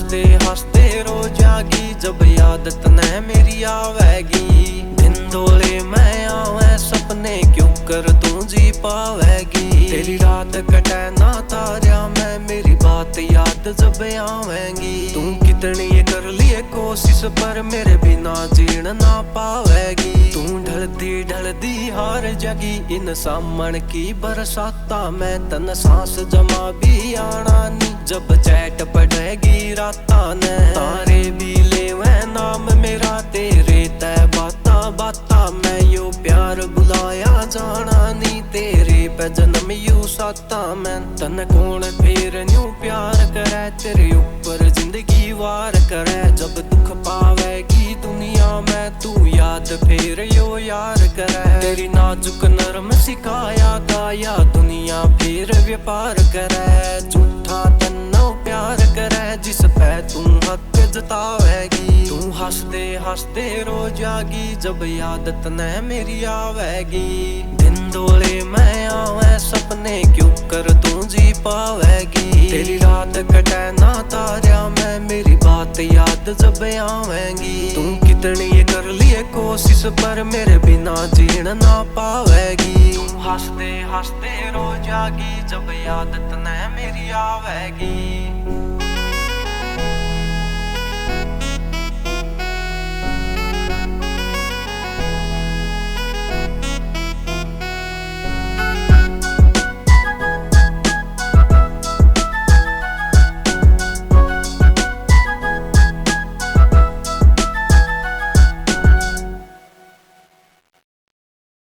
हंसते हंसते रोज आगी, जब याद तने मेरी आवेगी। दिन धोले मैं आवे सपने, क्यों कर तू जी पावेगी। तेरी रात कटे ना तारिया मैं, मेरी बात याद जब आवेगी। तू कितनी ये कर लिए कोशिश, पर मेरे बिना जीण ना पावेगी। तू ढलदी ढलदी हार जगी इन सामन की बरसाता में, तन सांस जमा भी आना नी, जब चैट पड़ेगी राता ने। तारे भी लेवे नाम मेरा, तेरे तय बाता बाता मैं यो प्यार बुलाया जाना नी, तेरे पे जन्म यू साता मैं। तन कौन फिर न्यू प्यार करे, तेरे ऊपर जिंदगी वार करे। जब दुख पावेगी दुनिया में, तू याद फिर यो यार करे। तेरी नाजुक नरम सिखाया गाया, दुनिया फिर व्यापार करे। झूठा तन्नो प्यार करे, जिस पे तू हक जतावेगी। तू हंसते हंसते रोज आगी, जब याद तने मेरी आवेगी। दिन धोले मैं आवे सपने, क्यों कर तू जी पावेगी। तेरी रात कटे ना तारिया मैं, मेरी बात याद जब आवेगी। तू कितनी ये कर लिए कोशिश, पर मेरे बिना जीण ना पावेगी। तू हंसते हंसते रोज आगी, जब याद तने मेरी आवेगी।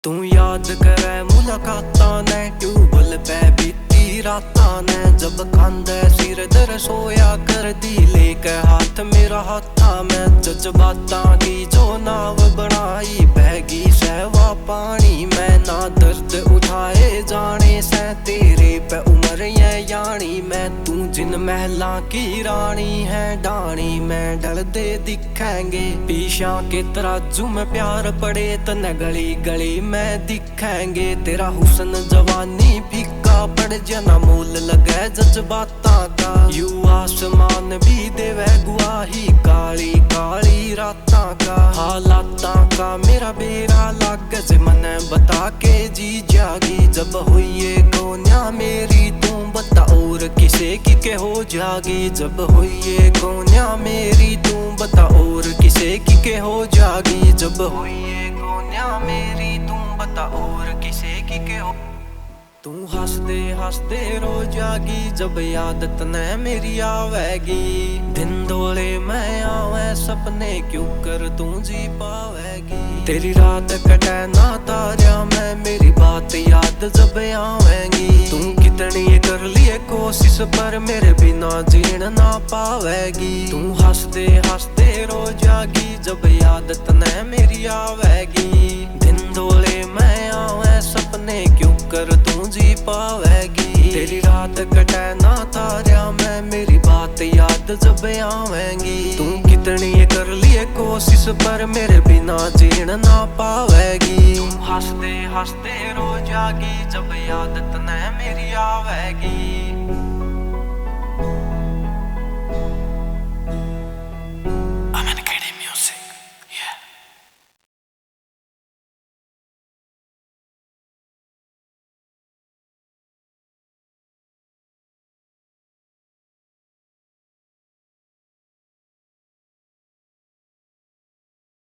तू याद करे मुलाकाता ने, ट्यूबल पे बीती राता ने। जब खांदे सिर दर सोया कर दी, लेके हाथ मेरा हाथा में। जज्बाता की जो नाव बनाई, बहगी सहवा पानी में। ना दर्द उठाए जाने से, तेरे पे उम्र ये यानी मैं। तू जिन महला की रानी है, डाणी में ढल दे दिखेंगे। पीछा के तराजू में प्यार पड़े, तने गली गली में दिखेंगे। तेरा हुस्न जवानी फीका पड़ जना, मोल लगे जज्बाता का। यू आसमान भी देवे गुआही, काली काली राता का। हालाता का मेरा बेरा लाग, जे मन बता के जी जागी। जब हुई कोन्या मेरी तू बता, और किसे की के हो जागी। जब हुई कोन्या मेरी तू बता, और किसे की के हो जागी। जब हुई कोन्या मेरी तू बता, और किसे की के हो। तू हंसते हंसते रोज आगी, जब याद तने मेरी आवेगी। दिन धोले मैं आवे सपने, क्यों कर तू जी पावेगी। तेरी रात कटे ना तारिया मैं, मेरी बात याद जब आवेगी। तू कितनी ये कर लिए कोशिश, पर मेरे बिना जीण ना पावेगी। तू हंसते हंसते रोज आगी, जब याद तने मेरी आवेगी। दिन धोले मैं आवे सपने, क्यों कर तू जी पावेगी। तेरी रात कटे ना तारिया मैं, मेरी बात याद जब आवेगी। तू कितनी ये कर लिए कोशिश, पर मेरे बिना जीण ना पावेगी। तू हंसते हंसते रोज आगी, जब याद तने मेरी आवेगी।